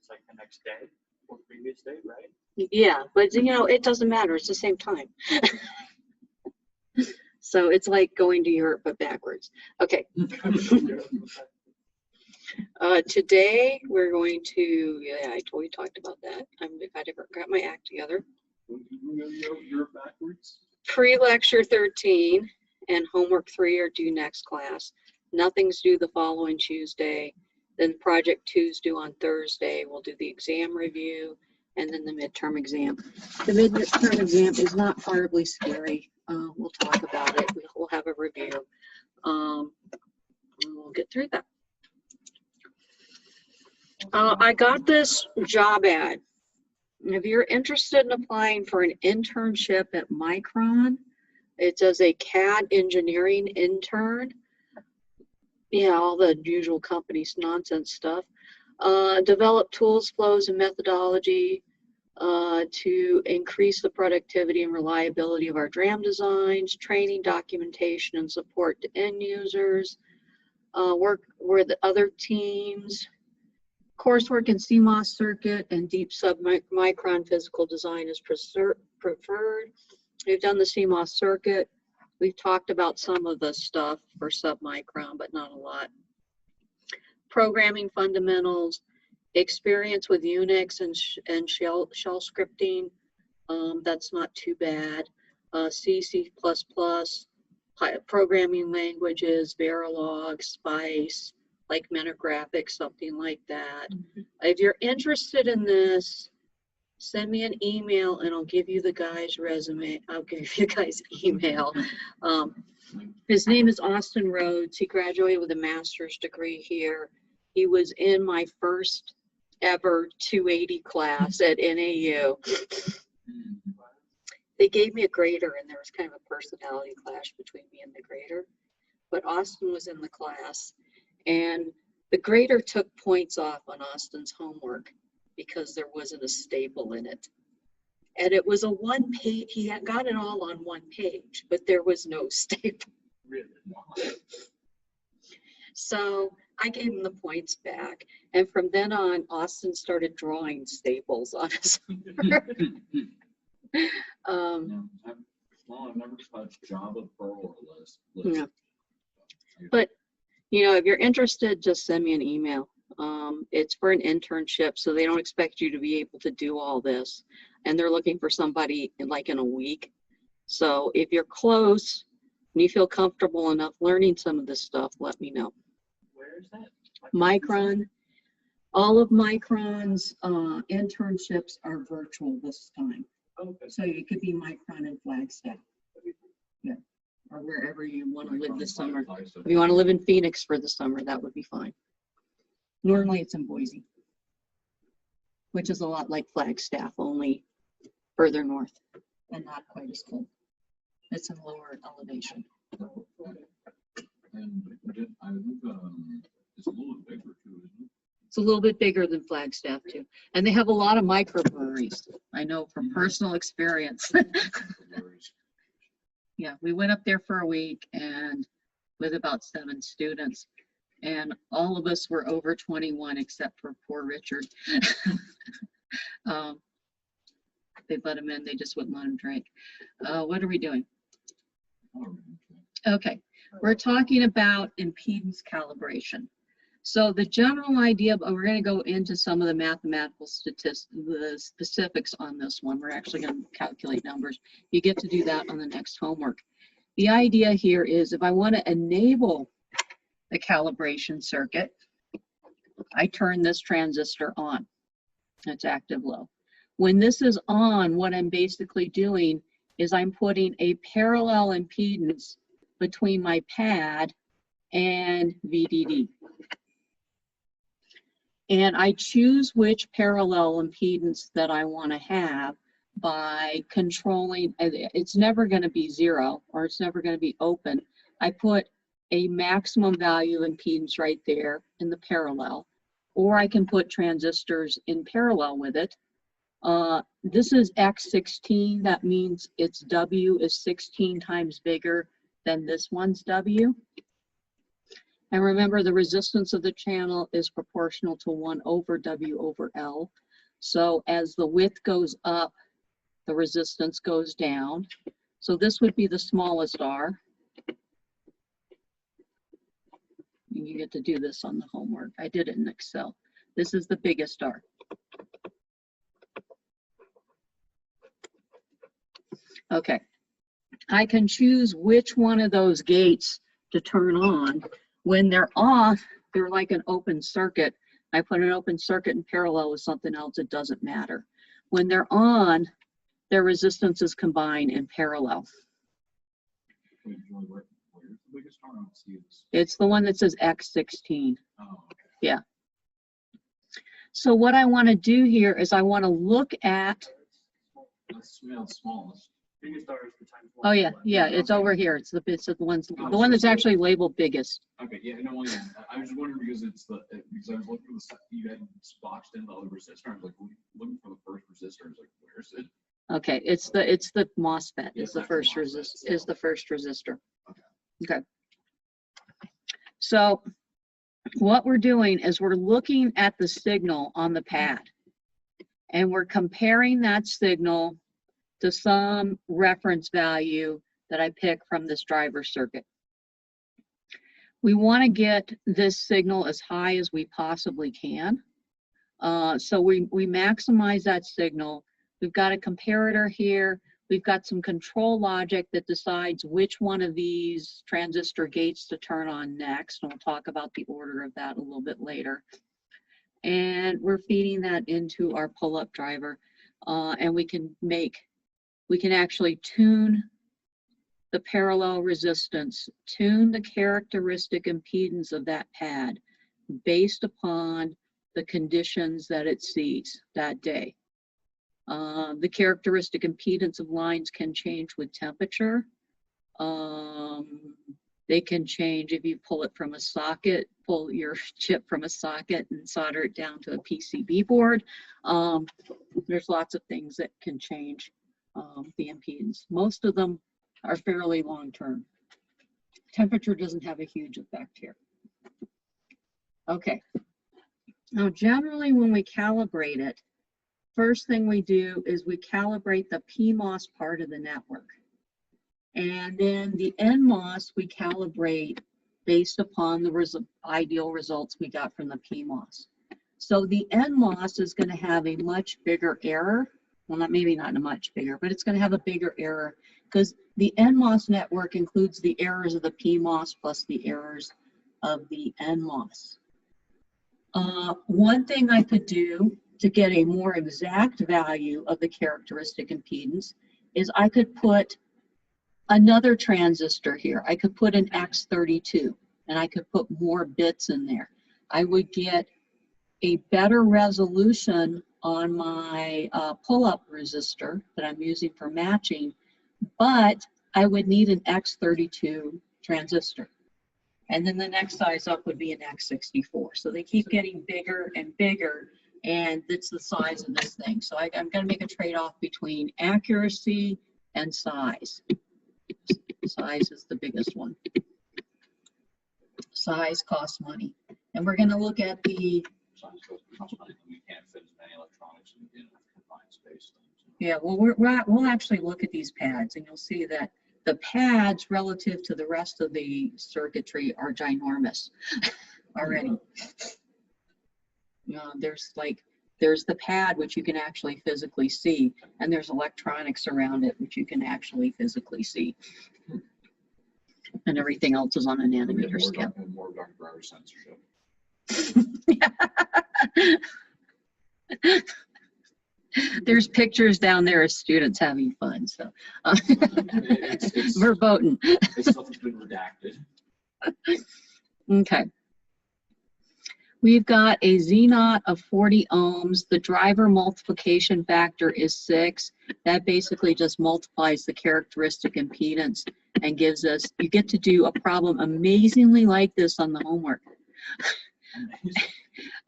it's like the next day or previous day, right? Yeah, but you know, it doesn't matter. It's the same time. So it's like going to Europe, but backwards. Okay. Today we're going to, yeah, I totally talked about that. I got my act together. You're backwards. Pre-lecture 13 and homework 3 are due next class. Nothing's due the following Tuesday. Then project 2's due on Thursday. We'll do the exam review and then the midterm exam. The midterm exam is not horribly scary. We'll talk about it. We'll have a review. We'll get through that. I got this job ad. If you're interested in applying for an internship at Micron, it's as a CAD engineering intern. Yeah, all the usual company's nonsense stuff. Develop tools, flows, and methodology to increase the productivity and reliability of our DRAM designs, training, documentation, and support to end users. Work with other teams. Coursework in CMOS circuit and deep submicron physical design is preferred. We've done the CMOS circuit. We've talked about some of the stuff for submicron, but not a lot. Programming fundamentals, experience with Unix and shell scripting. That's not too bad. C, C++, programming languages, Verilog, Spice, like Metagraphics, something like that. If you're interested in this, send me an email and I'll give you the guy's resume. I'll give you guys email. His name is Austin Rhodes. He graduated with a master's degree here. He was in my first ever 280 class at NAU. They gave me a grader and there was kind of a personality clash between me and the grader. But Austin was in the class. And the grader took points off on Austin's homework because there wasn't a staple in it. And it was a one page, he had got it all on one page, but there was no staple. Really? So I gave him the points back. And from then on, Austin started drawing staples on his homework. I've never touched Java, Perl, or Lisp. Yeah. But you know, if you're interested, just send me an email. It's for an internship, so they don't expect you to be able to do all this. And they're looking for somebody in a week. So if you're close and you feel comfortable enough learning some of this stuff, let me know. Where is that? Micron, all of Micron's internships are virtual this time. Okay. So you could be Micron and Flagstaff. Yeah. Or wherever you want to live this summer. If you want to live in Phoenix for the summer, that would be fine. Normally it's in Boise, which is a lot like Flagstaff, only further north and not quite as cold. It's in lower elevation. And I think it's a little bit bigger too, isn't it? It's a little bit bigger than Flagstaff too. And they have a lot of microbreweries. I know from personal experience. Yeah, we went up there for a week and with about 7 students, and all of us were over 21 except for poor Richard. They let him in, they just wouldn't let him drink. What are we doing? Okay, we're talking about impedance calibration. So the general idea, but we're going to go into some of the mathematical statistics, the specifics on this one. We're actually going to calculate numbers. You get to do that on the next homework. The idea here is if I want to enable the calibration circuit, I turn this transistor on. It's active low. When this is on, what I'm basically doing is I'm putting a parallel impedance between my pad and VDD. And I choose which parallel impedance that I want to have by controlling, it's never going to be 0 or it's never going to be open. I put a maximum value impedance right there in the parallel, or I can put transistors in parallel with it. This is X16, that means its W is 16 times bigger than this one's W. And remember, the resistance of the channel is proportional to 1 over W over L. So as the width goes up, the resistance goes down. So this would be the smallest R. And you get to do this on the homework. I did it in Excel. This is the biggest R. Okay. I can choose which one of those gates to turn on. When they're off, they're like an open circuit. I put an open circuit in parallel with something else, it doesn't matter. When they're on, their resistances combine in parallel. Wait, Joey, where's the biggest R? I don't see this. It's the one that says X16. Oh, okay. Yeah. So what I want to do here is I want to look at, That's the smallest. Biggest R is the times oh one. yeah, yeah, it's Okay. over here. It's the one that's actually labeled biggest. Okay, yeah, no, well, yeah. I was just wondering because because I was looking for you had boxed in the other resistor. I was like looking for the first resistor. I was like, where's it? Okay, it's the MOSFET Yeah, is the that's first the MOSFET, resist is so- the first resistor. Okay. Okay. So what we're doing is we're looking at the signal on the pad and we're comparing that signal to some reference value that I pick from this driver circuit. We want to get this signal as high as we possibly can. So we maximize that signal. We've got a comparator here. We've got some control logic that decides which one of these transistor gates to turn on next. And we'll talk about the order of that a little bit later. And we're feeding that into our pull-up driver. And we can actually tune the parallel resistance, tune the characteristic impedance of that pad based upon the conditions that it sees that day. The characteristic impedance of lines can change with temperature. They can change if you pull it from a socket, pull your chip from a socket and solder it down to a PCB board. There's lots of things that can change the impedance. Most of them are fairly long-term. Temperature doesn't have a huge effect here. Okay. Now, generally when we calibrate it, first thing we do is we calibrate the PMOS part of the network. And then the NMOS we calibrate based upon the ideal results we got from the PMOS. So the NMOS is going to have a much bigger error. Well, maybe not a much bigger, but it's going to have a bigger error because the NMOS network includes the errors of the PMOS plus the errors of the NMOS. One thing I could do to get a more exact value of the characteristic impedance is I could put another transistor here. I could put an X32 and I could put more bits in there. I would get a better resolution on my pull-up resistor that I'm using for matching, but I would need an X32 transistor. And then the next size up would be an X64. So they keep getting bigger and bigger, and it's the size of this thing. So I'm going to make a trade-off between accuracy and size. Size is the biggest one. Size costs money. And we're going to look at the... We can't fit as many electronics in a confined space. Yeah, well, we'll actually look at these pads, and you'll see that the pads relative to the rest of the circuitry are ginormous already. There's the pad, which you can actually physically see, and there's electronics around it, which you can actually physically see. And everything else is on a nanometer scale. More Dr. Brower censorship. There's pictures down there of students having fun, so It's verboten. It's stuff that's been redacted. Okay. We've got a Z0 of 40 ohms. The driver multiplication factor is 6. That basically just multiplies the characteristic impedance and gives us, you get to do a problem amazingly like this on the homework.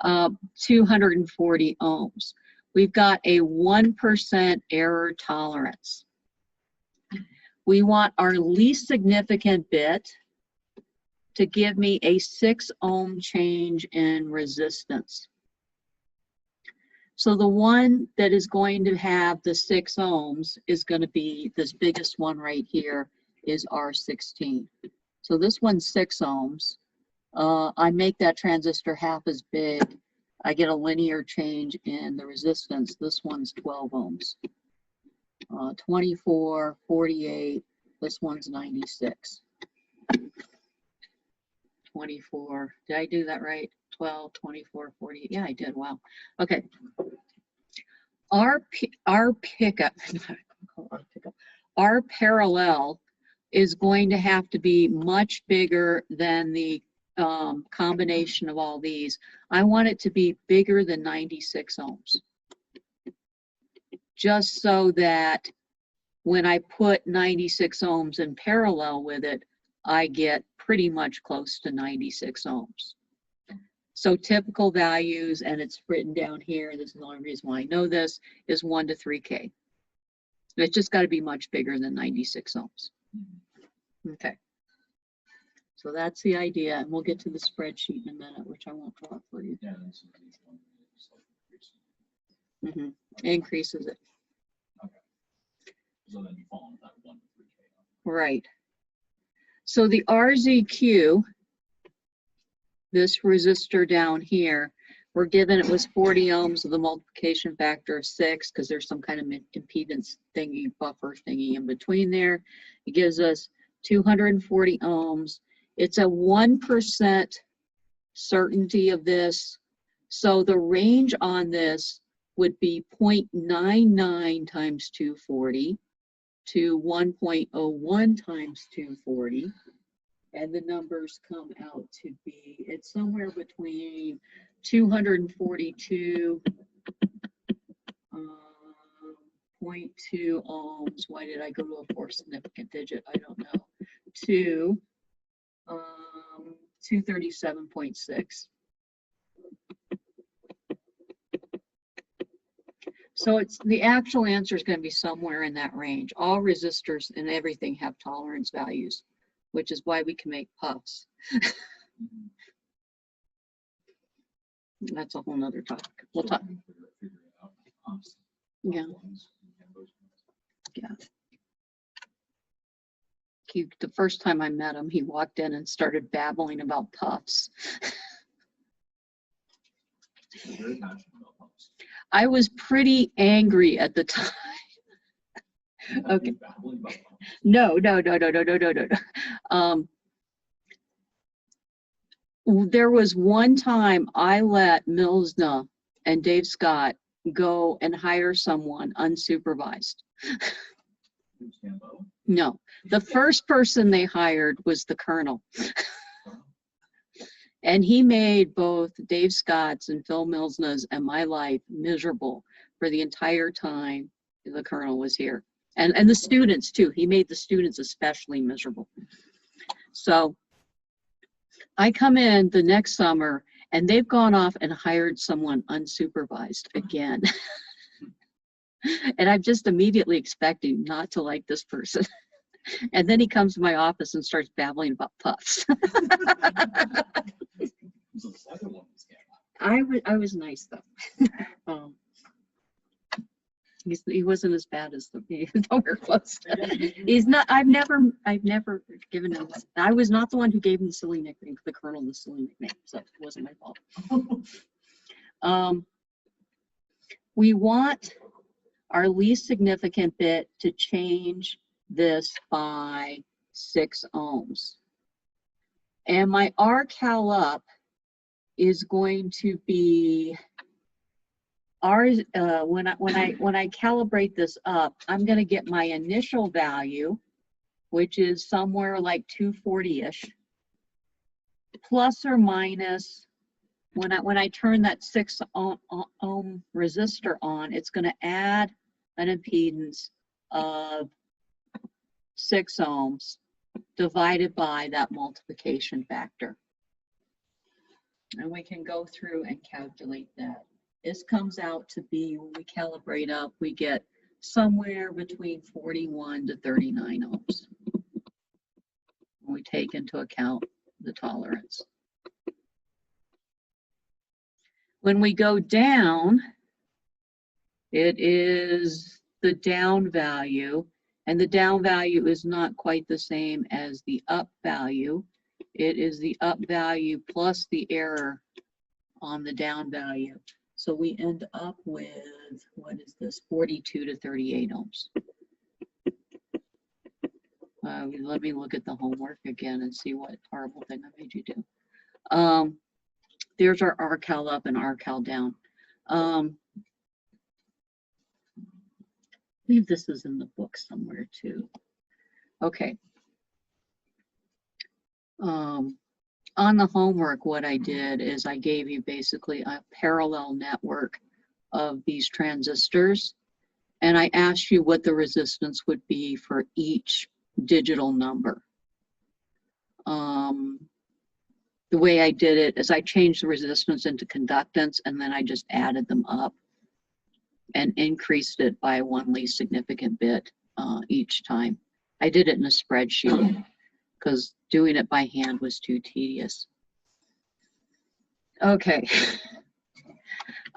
240 ohms. We've got a 1% error tolerance. We want our least significant bit to give me a 6 ohm change in resistance. So the one that is going to have the 6 ohms is going to be this biggest one right here is R16. So this one's 6 ohms. I make that transistor half as big. I get a linear change in the resistance. This one's 12 ohms. 24, 48, this one's 96. 24, did I do that right? 12, 24, 48, yeah, I did, wow. Okay. Our pickup, our parallel is going to have to be much bigger than the combination of all these. I want it to be bigger than 96 ohms. Just so that when I put 96 ohms in parallel with it, I get pretty much close to 96 ohms. So typical values, and it's written down here, this is the only reason why I know this, is 1 to 3K. It's just got to be much bigger than 96 ohms. Okay. So that's the idea, and we'll get to the spreadsheet in a minute, which I won't draw for you. Yeah, Mm-hmm. Increases it. okay. So then you fall into that 1 to 3K. Right. So the RZQ, this resistor down here, we're given it was 40 ohms with a multiplication factor of 6 because there's some kind of impedance thingy, buffer thingy in between there. It gives us 240 ohms. It's a 1% certainty of this. So the range on this would be 0.99 times 240 to 1.01 times 240. And the numbers come out to be, it's somewhere between 242, 0.2 ohms. Why did I go to a 4 significant digit? I don't know. To 237.6. So it's the actual answer is going to be somewhere in that range. All resistors and everything have tolerance values, which is why we can make puffs. That's a whole nother topic. We'll talk. Yeah. Yeah. The first time I met him, he walked in and started babbling about puffs. I was pretty angry at the time. Okay. No. There was one time I let Milsna and Dave Scott go and hire someone unsupervised. No, the first person they hired was the colonel. And he made both Dave Scott's and Phil Milsna's and my life miserable for the entire time the colonel was here. And the students too. He made the students especially miserable. So I come in the next summer and they've gone off and hired someone unsupervised again. And I'm just immediately expecting not to like this person. And then he comes to my office and starts babbling about puffs. I was nice though. He wasn't as bad as the nowhere close. He's not. I've never given him. I was not the one who gave him the silly nickname. The colonel the silly nickname, so it wasn't my fault. We want our least significant bit to change this by 6 ohms, and my R-cal up is going to be ours. When I calibrate this up, I'm going to get my initial value, which is somewhere like 240-ish, plus or minus. When I turn that 6 ohm resistor on, it's going to add an impedance of 6 ohms divided by that multiplication factor. And we can go through and calculate that. This comes out to be, when we calibrate up, we get somewhere between 41 to 39 ohms. When we take into account the tolerance. When we go down, it is the down value, and the down value is not quite the same as the up value. It is the up value plus the error on the down value. So we end up with, what is this, 42 to 38 ohms. Let me look at the homework again and see what horrible thing I made you do. There's our RCal up and RCal down. I believe this is in the book somewhere too. Okay. On the homework, what I did is I gave you basically a parallel network of these transistors, and I asked you what the resistance would be for each digital number. The way I did it is I changed the resistance into conductance, and then I just added them up and increased it by one least significant bit each time. I did it in a spreadsheet because doing it by hand was too tedious. Okay.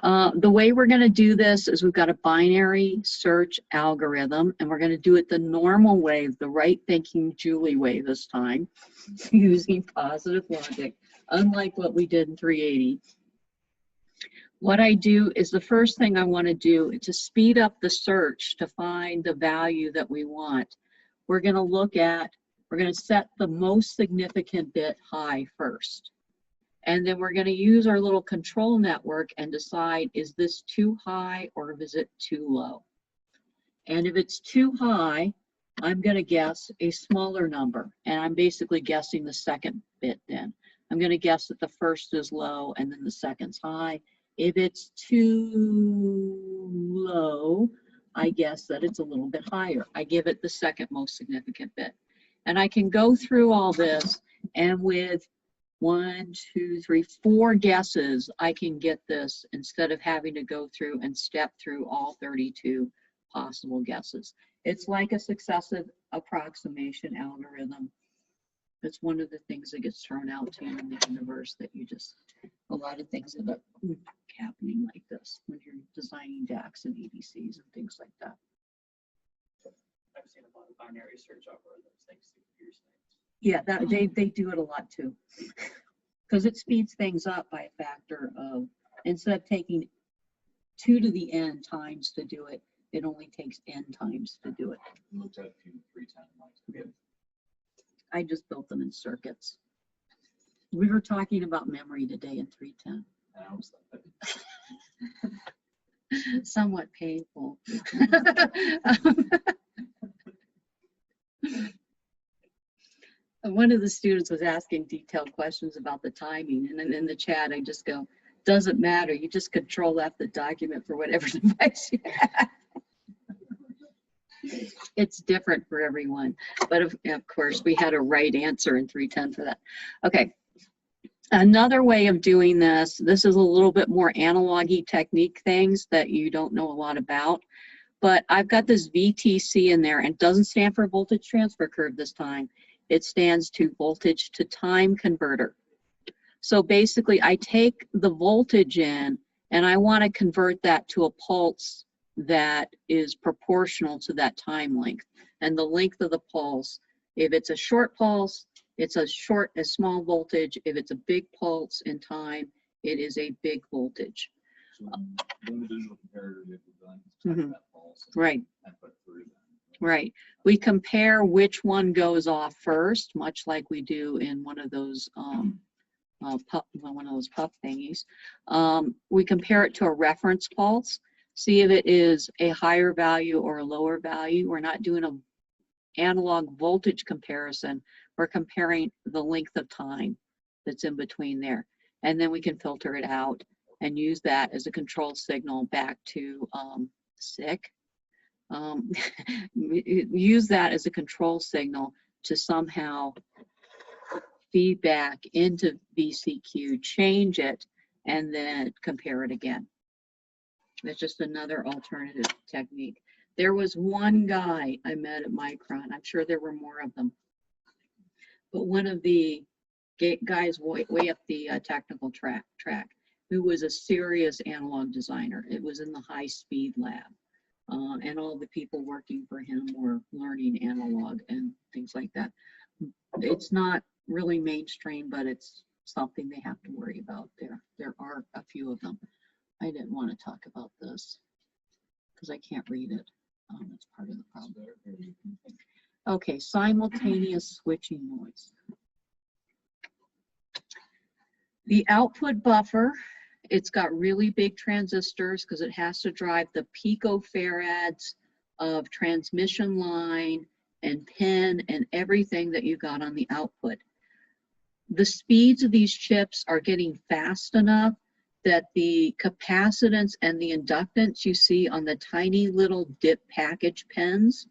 The way we're going to do this is we've got a binary search algorithm, and we're going to do it the normal way, the right thinking Julie way this time, using positive logic, unlike what we did in 380. What I do is the first thing I want to do is to speed up the search to find the value that we want. We're going to set the most significant bit high first. And then we're going to use our little control network and decide, is this too high or is it too low? And if it's too high, I'm going to guess a smaller number. And I'm basically guessing the second bit then. I'm going to guess that the first is low and then the second's high. If it's too low, I guess that it's a little bit higher. I give it the second most significant bit. And I can go through all this, and with 1, 2, 3, 4 guesses, I can get this instead of having to go through and step through all 32 possible guesses. It's like a successive approximation algorithm. It's one of the things that gets thrown out to you in the universe, that you just, a lot of things end up happening like this when you're designing DACs and EDCs and things like that. I've seen a lot of binary search algorithms thanks to computer science. Yeah, they do it a lot too, because it speeds things up by a factor of, instead of taking 2 to the n times to do it, it only takes n times to do it. We looked at a few 310 mics. I just built them in circuits. We were talking about memory today in 310. And I was like, Somewhat painful. One of the students was asking detailed questions about the timing, and then in the chat I just go, doesn't matter, you just Control F the document for whatever device you have. It's different for everyone, but of course we had a right answer in 310 for that. Okay, another way of doing this is a little bit more analog-y technique things that you don't know a lot about, but I've got this VTC in there, and it doesn't stand for voltage transfer curve this time. It stands to voltage to time converter. So basically I take the voltage in and I want to convert that to a pulse that is proportional to that time length. And the length of the pulse, if it's a short pulse, it's a small voltage. If it's a big pulse in time, it is a big voltage. so when the digital comparator that we've done, is type that pulse and Right. put through that. Right. We compare which one goes off first, much like we do in one of those puff thingies. We compare it to a reference pulse, see if it is a higher value or a lower value. We're not doing an analog voltage comparison. We're comparing the length of time that's in between there. And then we can filter it out and use that as a control signal back to SIC. Use that as a control signal to somehow feedback into VCQ, change it, and then compare it again. That's just another alternative technique. There was one guy I met at Micron. I'm sure there were more of them. But one of the guys way up the technical track, who was a serious analog designer. It was in the high speed lab. And all the people working for him were learning analog and things like that. It's not really mainstream, but it's something they have to worry about there. There are a few of them. I didn't want to talk about this because I can't read it. That's part of the problem. Okay, simultaneous switching noise. The output buffer, it's got really big transistors because it has to drive the picofarads of transmission line and pin and everything that you got on the output. The speeds of these chips are getting fast enough that the capacitance and the inductance you see on the tiny little dip package pins,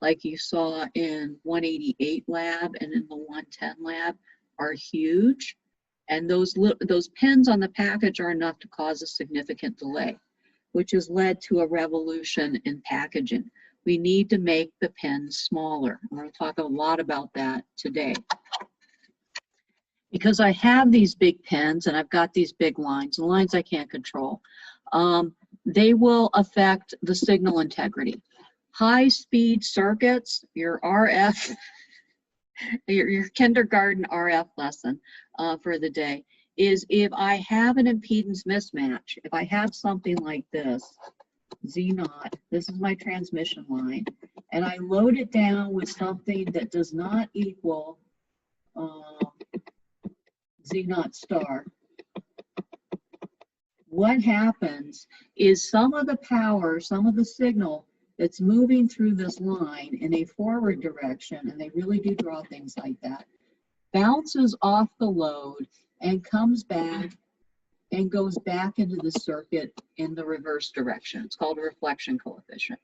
like you saw in 188 lab and in the 110 lab, are huge. And those pins on the package are enough to cause a significant delay, which has led to a revolution in packaging. We need to make the pins smaller. I'm going to talk a lot about that today. Because I have these big pins and I've got these big lines, the lines I can't control, they will affect the signal integrity. High-speed circuits, your RF, your kindergarten RF lesson for the day, is if I have an impedance mismatch, if I have something like this, Z0, this is my transmission line, and I load it down with something that does not equal Z0 star, what happens is some of the power, some of the signal that's moving through this line in a forward direction, and they really do draw things like that, bounces off the load and comes back and goes back into the circuit in the reverse direction. It's called a reflection coefficient.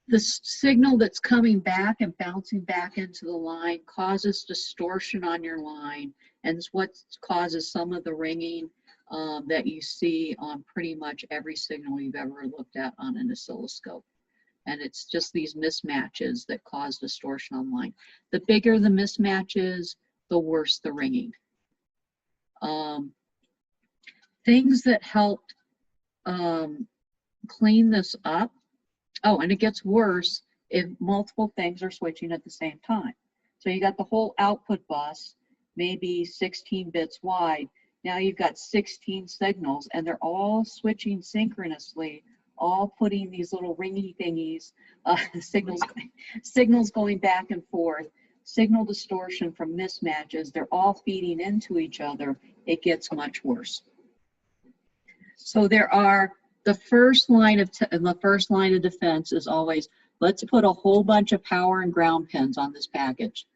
The signal that's coming back and bouncing back into the line causes distortion on your line, and it's what causes some of the ringing that you see on pretty much every signal you've ever looked at on an oscilloscope. And it's just these mismatches that cause distortion online. The bigger the mismatches, the worse the ringing. Things that helped clean this up. Oh, and it gets worse if multiple things are switching at the same time. So you got the whole output bus, maybe 16 bits wide. Now you've got 16 signals, and they're all switching synchronously, all putting these little ringy thingies, signals going back and forth, signal distortion from mismatches. They're all feeding into each other. It gets much worse. So there are the first line of defense is always, let's put a whole bunch of power and ground pins on this package.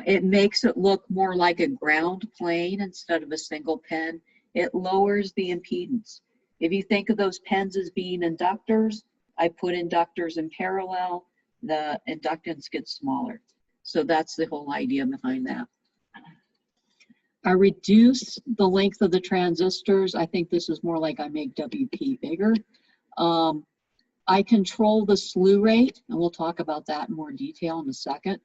It makes it look more like a ground plane instead of a single pin. It lowers the impedance. If you think of those pins as being inductors, I put inductors in parallel, the inductance gets smaller. So that's the whole idea behind that. I reduce the length of the transistors. I think this is more like I make WP bigger. I control the slew rate, and we'll talk about that in more detail in a second.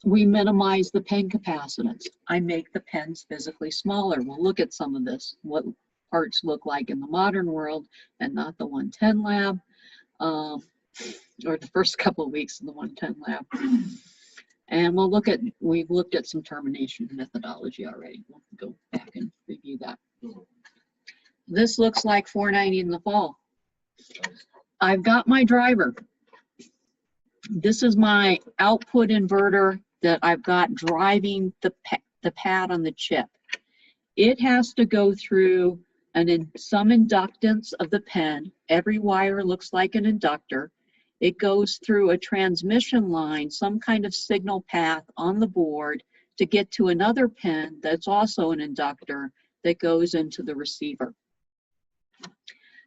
We minimize the pen capacitance. I make the pens physically smaller. We'll look at some of this, what parts look like in the modern world and not the 110 lab, or the first couple of weeks in the 110 lab. And we'll look at, we've looked at some termination methodology already. We'll go back and review that. This looks like 490 in the fall. I've got my driver. This is my output inverter that I've got driving the pad on the chip. It has to go through some inductance of the pen. Every wire looks like an inductor. It goes through a transmission line, some kind of signal path on the board to get to another pin that's also an inductor that goes into the receiver.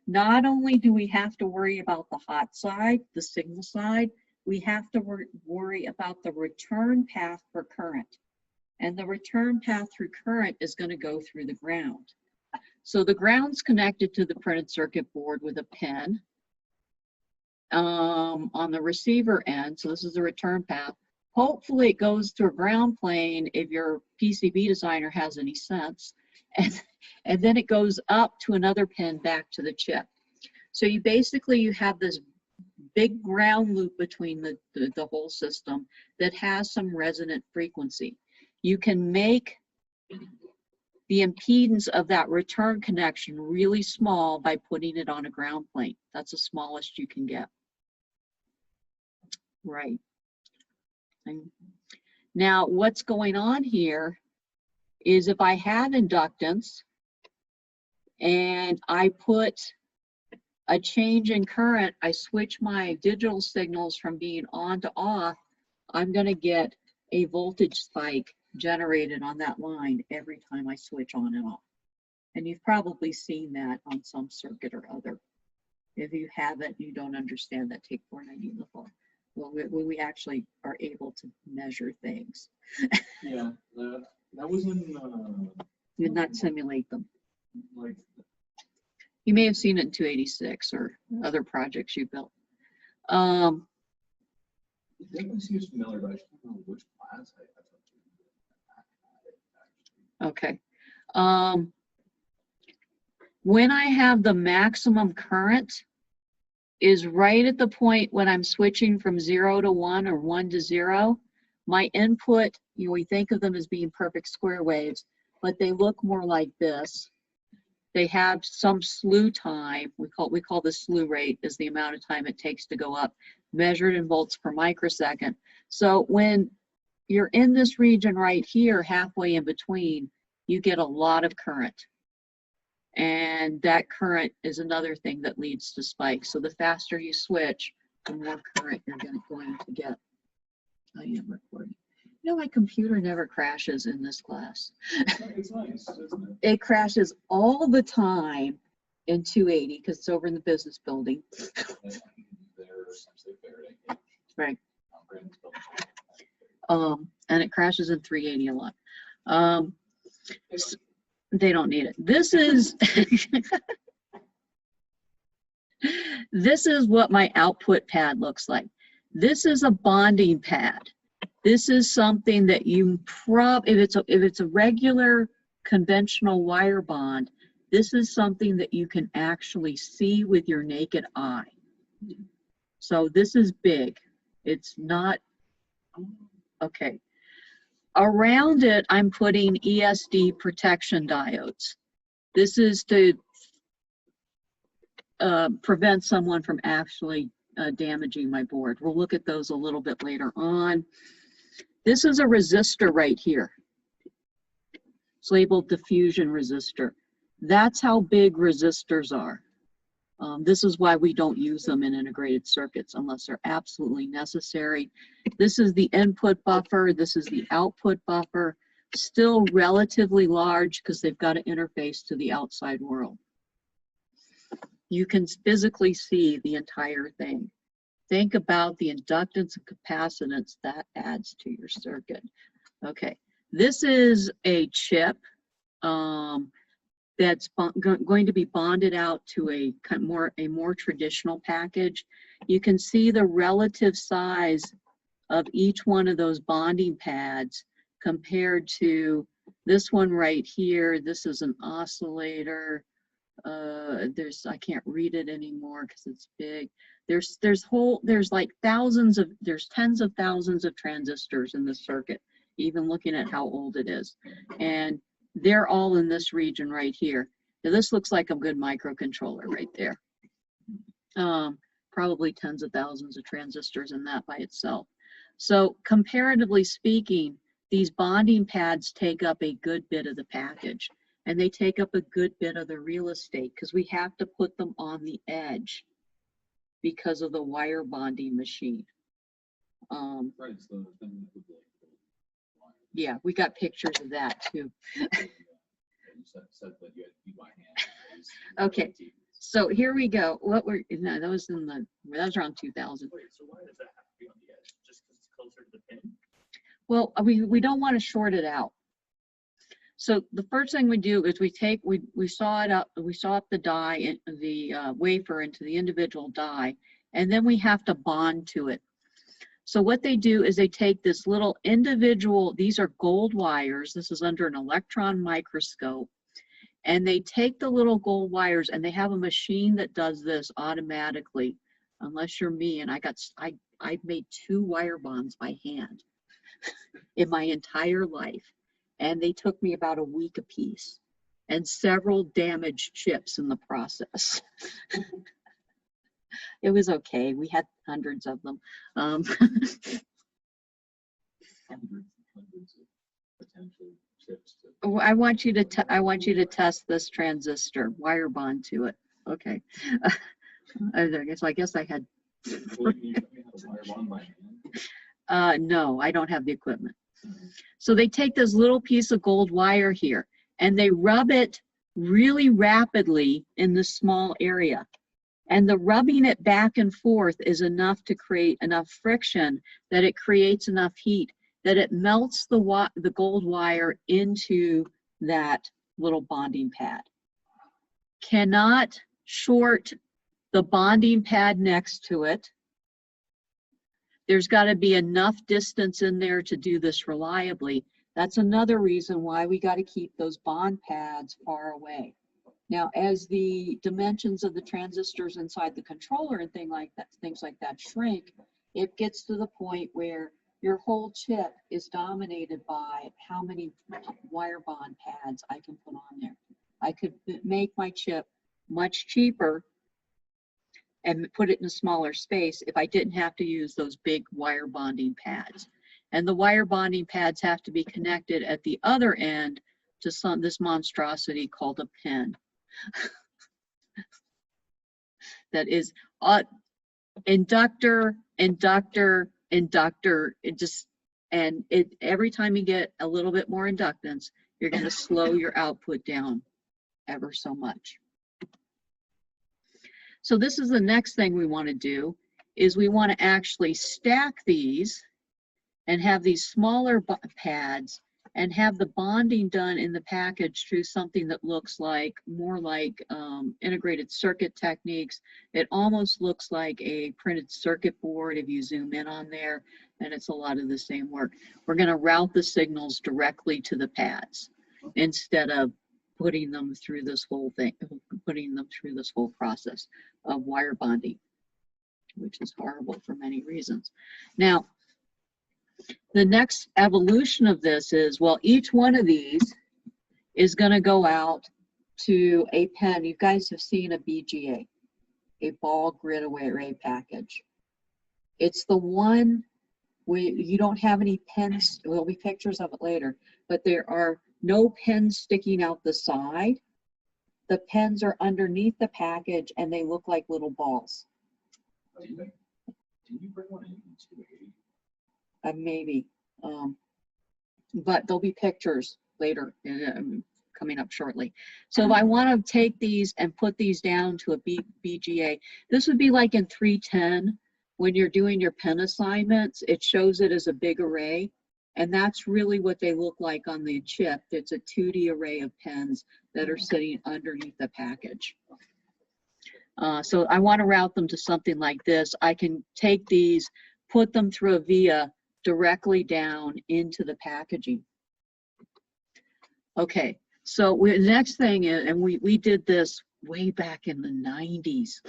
Not only do we have to worry about the hot side, the signal side, we have to worry about the return path for current. And the return path through current is going to go through the ground. So the ground's connected to the printed circuit board with a pin on the receiver end. So this is the return path. Hopefully it goes to a ground plane if your PCB designer has any sense. And then it goes up to another pin back to the chip. So you have this big ground loop between the whole system that has some resonant frequency. You can make the impedance of that return connection really small by putting it on a ground plane. That's the smallest you can get. Right. And now what's going on here is if I have inductance and I put a change in current, I switch my digital signals from being on to off, I'm going to get a voltage spike generated on that line every time I switch on and off. And you've probably seen that on some circuit or other. If you haven't, you don't understand that, take 490 in the fall. Well, we actually are able to measure things. Yeah, that was in. Did not simulate them. Like, You may have seen it in 286 or other projects you built. it definitely seems familiar, but I just don't know which class I took. Okay. When I have the maximum current is right at the point when I'm switching from 0 to 1 or 1 to 0. My input, we think of them as being perfect square waves, but they look more like this. They have some slew time. We call the slew rate is the amount of time it takes to go up, measured in volts per microsecond. So when you're in this region right here, halfway in between, you get a lot of current. And that current is another thing that leads to spikes. So the faster you switch, the more current you're going to get. I am recording. You know, my computer never crashes in this class. It's nice, isn't it? It crashes all the time in 280 because it's over in the business building. Right. And it crashes in 380 a lot. They don't need it. This is this is what my output pad looks like. This is a bonding pad. This is something that you if it's a regular conventional wire bond, this is something that you can actually see with your naked eye. So this is big. It's not okay. Around it, I'm putting ESD protection diodes. This is to prevent someone from actually damaging my board. We'll look at those a little bit later on. This is a resistor right here. It's labeled diffusion resistor. That's how big resistors are. This is why we don't use them in integrated circuits unless they're absolutely necessary. This is the input buffer. This is the output buffer. Still relatively large because they've got to interface to the outside world. You can physically see the entire thing. Think about the inductance and capacitance that adds to your circuit. Okay, this is a chip that's going to be bonded out to a more traditional package. You can see the relative size of each one of those bonding pads compared to this one right here. This is an oscillator. I can't read it anymore because it's big. There's like there's tens of thousands of transistors in the circuit, even looking at how old it is. And they're all in this region right here. Now this looks like a good microcontroller right there. Probably tens of thousands of transistors in that by itself. So comparatively speaking, these bonding pads take up a good bit of the package, and they take up a good bit of the real estate because we have to put them on the edge because of the wire bonding machine. Right, it's the thing with the Yeah, we got pictures of that too. said that you had to be by hand. Okay, so here we go. That was around 2000. Wait, so why does that have to be on the edge? Just because it's closer to the pin? Well, we don't want to short it out. So the first thing we do is we saw it up, we saw up the die, the wafer into the individual die, and then we have to bond to it. So what they do is they take this little individual, these are gold wires, this is under an electron microscope, and they take the little gold wires and they have a machine that does this automatically, unless you're me, and I made 2 wire bonds by hand in my entire life, and they took me about a week apiece, and several damaged chips in the process. It was okay. We had hundreds of them. Hundreds of potential chips. I want you to test this transistor, wire bond to it. Okay. I guess I had. Well, you have a wire bond by hand? No, I don't have the equipment. So they take this little piece of gold wire here and they rub it really rapidly in this small area. And the rubbing it back and forth is enough to create enough friction that it creates enough heat that it melts the gold wire into that little bonding pad. Cannot short the bonding pad next to it. There's got to be enough distance in there to do this reliably. That's another reason why we got to keep those bond pads far away. Now, as the dimensions of the transistors inside the controller and things like that shrink, it gets to the point where your whole chip is dominated by how many wire bond pads I can put on there. I could make my chip much cheaper and put it in a smaller space if I didn't have to use those big wire bonding pads. And the wire bonding pads have to be connected at the other end to this monstrosity called a pin. That is inductor, inductor, inductor. Every time you get a little bit more inductance, you're going to slow your output down ever so much. So this is the next thing we want to do, is we want to actually stack these and have these smaller pads and have the bonding done in the package through something that looks like more like integrated circuit techniques. It almost looks like a printed circuit board if you zoom in on there, and it's a lot of the same work. We're going to route the signals directly to the pads instead of putting them through this whole process of wire bonding, which is horrible for many reasons. Now, the next evolution of this is, well, each one of these is going to go out to a pen. You guys have seen a BGA, a ball grid array package. It's the one where you don't have any pens. There'll be pictures of it later, but there are no pens sticking out the side. The pens are underneath the package and they look like little balls. Did you bring one in? Maybe, but there'll be pictures later coming up shortly. So if I want to take these and put these down to a BGA, this would be like in 310 when you're doing your pen assignments. It shows it as a big array, and that's really what they look like on the chip. It's a 2D array of pens that are sitting underneath the package. So I want to route them to something like this. I can take these, put them through a via directly down into the packaging. Okay, so the next thing is, and we did this way back in the 90s.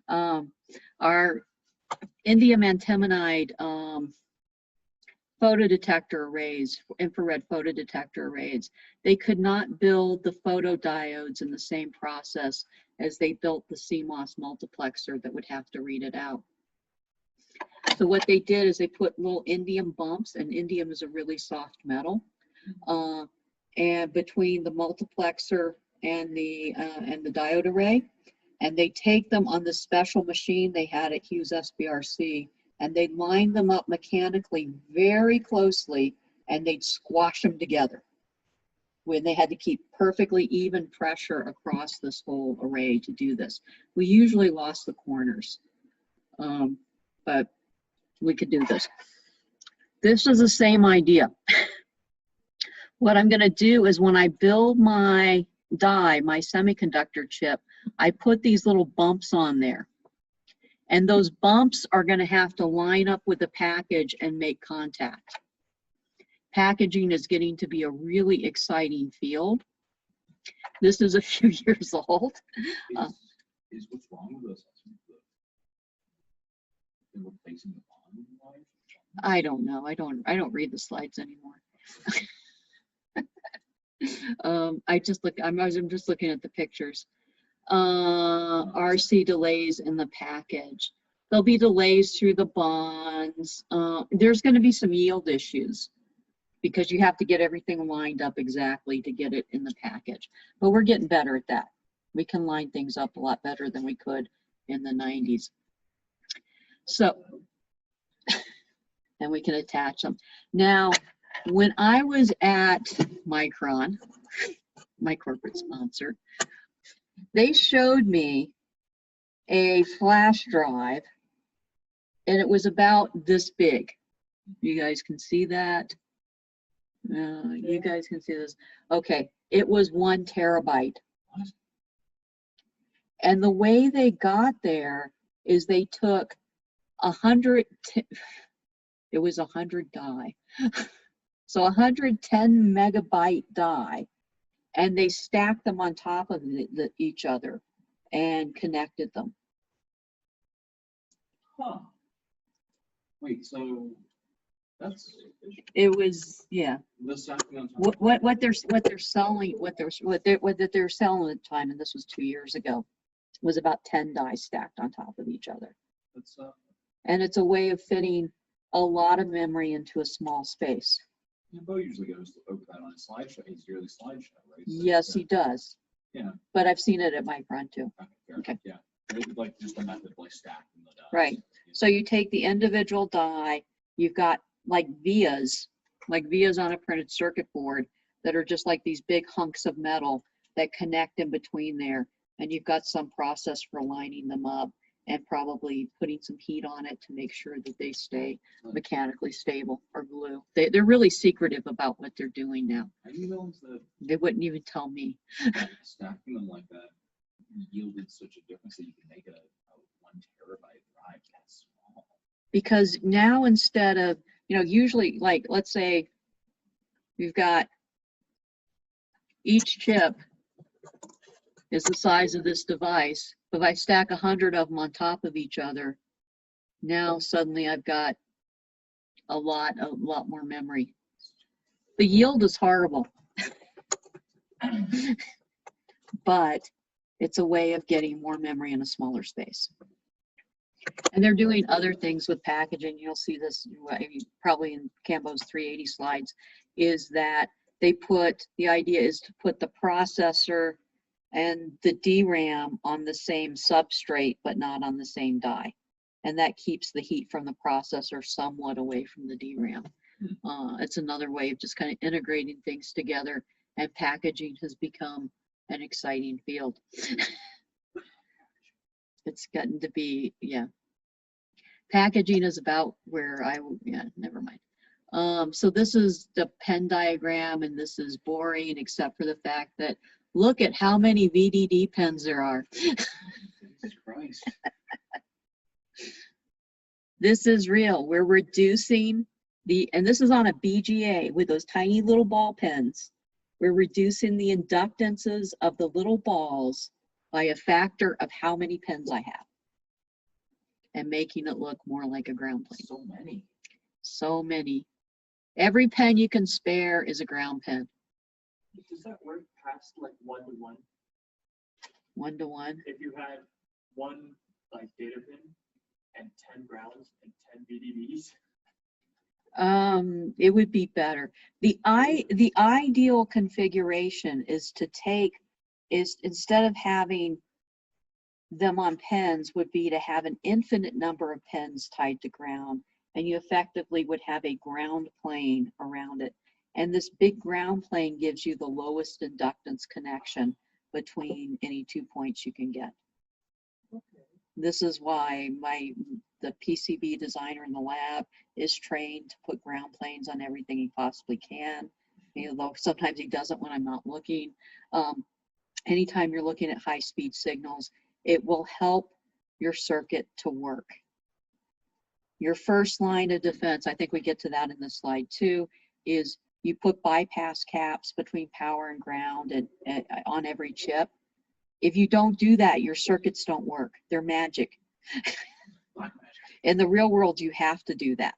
Our indium antimonide photodetector arrays, infrared photodetector arrays, they could not build the photodiodes in the same process as they built the CMOS multiplexer that would have to read it out. So what they did is they put little indium bumps, and indium is a really soft metal, and between the multiplexer and the diode array, and they take them on the special machine they had at Hughes SBRC, and they lined them up mechanically very closely, and they'd squash them together when they had to keep perfectly even pressure across this whole array to do this. We usually lost the corners, but we could do this. This is the same idea. What I'm going to do is when I build my die, my semiconductor chip, I put these little bumps on there. And those bumps are going to have to line up with the package and make contact. Packaging is getting to be a really exciting field. This is a few years old. Is what's wrong with those? Replacing the bond wires? I don't know. I don't read the slides anymore. I'm just looking at the pictures. RC delays in the package. There'll be delays through the bonds. There's going to be some yield issues because you have to get everything lined up exactly to get it in the package. But we're getting better at that. We can line things up a lot better than we could in the 90s. So, and we can attach them. Now, when I was at Micron, my corporate sponsor, they showed me a flash drive, and it was about this big. You guys can see that? You guys can see this. Okay, it was 1 terabyte. And the way they got there is they took 100, it was 100 die. So 110 megabyte die, and they stacked them on top of each other and connected them. Huh. Wait, so that's It was, yeah. the stacking on top. What they're selling at the time, and this was 2 years ago, was about 10 die stacked on top of each other. That's And it's a way of fitting a lot of memory into a small space. yeah, Bo usually goes over that on his slideshow, his yearly slideshow, right? So, Yes, he does. Yeah. But I've seen it at Micron too. Okay. Yeah. Maybe like just a method of like stacking the dies. Right. So you take the individual die, you've got like vias on a printed circuit board that are just like these big hunks of metal that connect in between there. And you've got some process for lining them up and probably putting some heat on it to make sure that they stay mechanically stable, or glue. They're really secretive about what they're doing now. Have you noticed that They wouldn't even tell me. stacking them like that yielded such a difference that you can make a 1 terabyte drive that small? Because now instead of, usually, like, let's say we've got each chip is the size of this device. If I stack 100 of them on top of each other, now suddenly I've got a lot more memory. The yield is horrible, but it's a way of getting more memory in a smaller space. And they're doing other things with packaging. You'll see this probably in Cambo's 380 slides, is that the idea is to put the processor and the DRAM on the same substrate, but not on the same die. And that keeps the heat from the processor somewhat away from the DRAM. It's another way of just kind of integrating things together, and packaging has become an exciting field. It's gotten to be, yeah. Packaging is about where never mind. So this is the pen diagram, and this is boring, except for the fact that look at how many VDD pens there are. Jesus Christ. This is real. We're reducing and this is on a BGA with those tiny little ball pens. We're reducing the inductances of the little balls by a factor of how many pens I have, and making it look more like a ground plane. So many. So many. Every pen you can spare is a ground pen. Does that work past like 1-to-1? 1-to-1. If you had 1 like data pin and 10 grounds and 10 VDDs? It would be better. The ideal configuration is instead of having them on pens, would be to have an infinite number of pens tied to ground, and you effectively would have a ground plane around it. And this big ground plane gives you the lowest inductance connection between any 2 points you can get. Okay. This is why the PCB designer in the lab is trained to put ground planes on everything he possibly can. Though sometimes he doesn't when I'm not looking. Anytime you're looking at high-speed signals, it will help your circuit to work. Your first line of defense, I think we get to that in the slide too, is you put bypass caps between power and ground and on every chip. If you don't do that, your circuits don't work. They're magic. In the real world, you have to do that.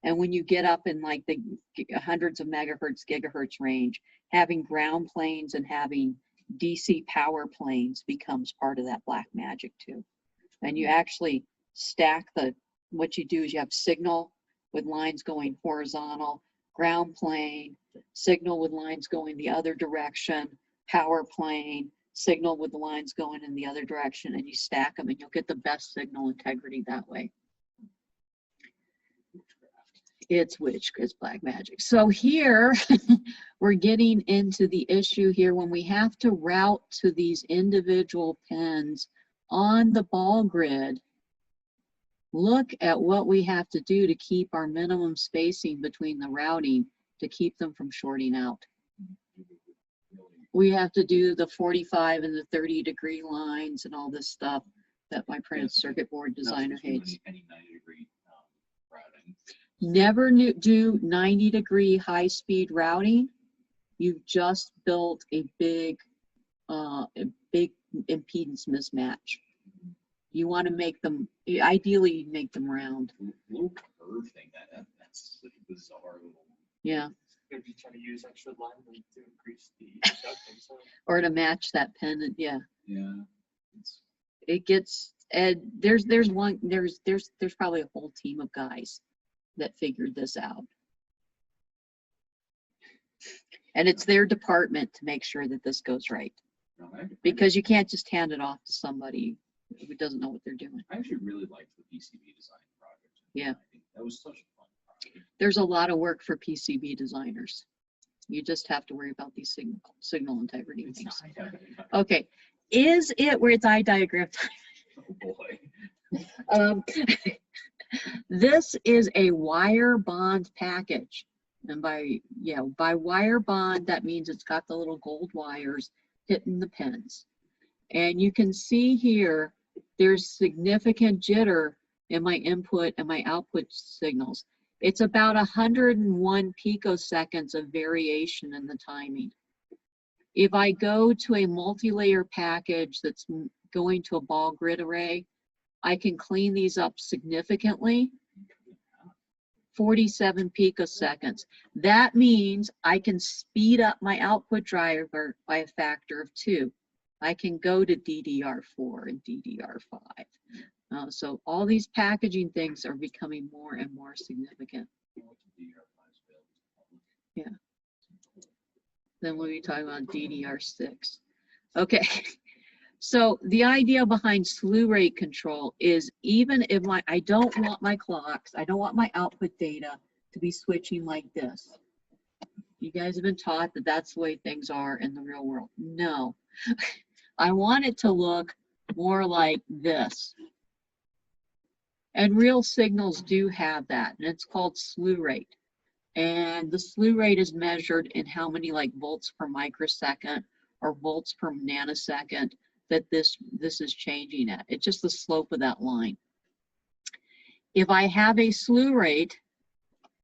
And when you get up in like the hundreds of megahertz, gigahertz range, having ground planes and having DC power planes becomes part of that black magic too. And you actually stack what you do is you have signal with lines going horizontal, ground plane, signal with lines going the other direction, power plane, signal with the lines going in the other direction, and you stack them and you'll get the best signal integrity that way. It's black magic. So here we're getting into the issue here when we have to route to these individual pins on the ball grid. Look at what we have to do to keep our minimum spacing between the routing to keep them from shorting out. We have to do the 45 and the 30-degree lines and all this stuff that my printed circuit board designer hates. Any 90-degree routing. Never do 90-degree high-speed routing. You've just built a big impedance mismatch. You want to make them, ideally, make them round. Little curve thing, that's such a bizarre little. Yeah. If you try to use extra alignment to increase the inductance. Or to match that pin, yeah. Yeah. It gets, and there's probably a whole team of guys that figured this out. And it's their department to make sure that this goes right. No, Because you can't just hand it off to somebody who doesn't know what they're doing. I actually really liked the PCB design project. Yeah. I think that was such a fun project. There's a lot of work for PCB designers. You just have to worry about these signal integrity things. Okay, is it where it's eye diagram time? Oh boy. This is a wire bond package. And by wire bond, that means it's got the little gold wires hitting the pins. And you can see here, there's significant jitter in my input and my output signals. It's about 101 picoseconds of variation in the timing. If I go to a multi-layer package that's going to a ball grid array, I can clean these up significantly. 47 picoseconds. That means I can speed up my output driver by a factor of 2. I can go to DDR4 and DDR5. So all these packaging things are becoming more and more significant. Yeah. Then we'll be talking about DDR6. Okay. So the idea behind slew rate control is even if I don't want my clocks, I don't want my output data to be switching like this. You guys have been taught that that's the way things are in the real world. No, I want it to look more like this. And real signals do have that, and it's called slew rate. And the slew rate is measured in how many like volts per microsecond or volts per nanosecond that this is changing at. It's just the slope of that line. If I have a slew rate,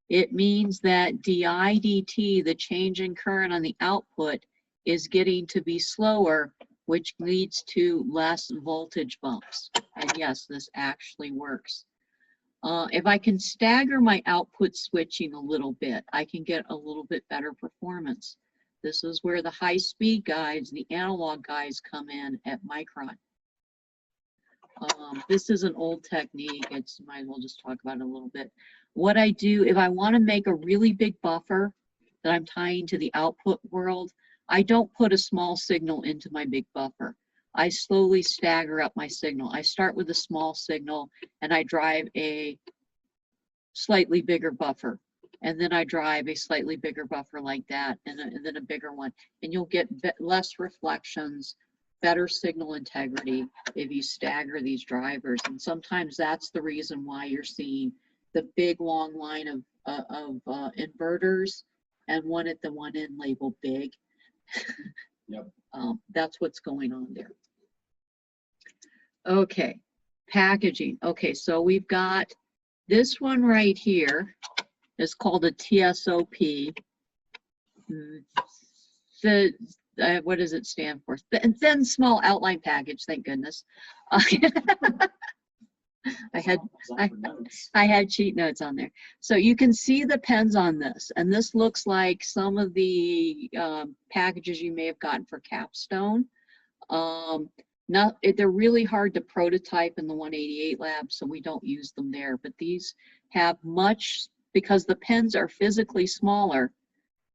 it means that DI dt, the change in current on the output, is getting to be slower, which leads to less voltage bumps. And yes, this actually works. If I can stagger my output switching a little bit, I can get a little bit better performance. This is where the high-speed guys, the analog guys come in at Micron. This is an old technique. It's might as well just talk about it a little bit. What I do, if I want to make a really big buffer that I'm tying to the output world, I don't put a small signal into my big buffer. I slowly stagger up my signal. I start with a small signal and I drive a slightly bigger buffer. And then I drive a slightly bigger buffer like that, and then a bigger one. And you'll get less reflections, better signal integrity if you stagger these drivers. And sometimes that's the reason why you're seeing the big long line of inverters and one at the one end labeled big. Yep. That's what's going on there. Okay, Packaging. Okay, so we've got this one right here. It's called a TSOP. What does it stand for? Thin small outline package. Thank goodness. I had cheat notes on there. So you can see the pens on this, and this looks like some of the packages you may have gotten for Capstone. They're really hard to prototype in the 188 lab, so we don't use them there. But these have much, because the pens are physically smaller.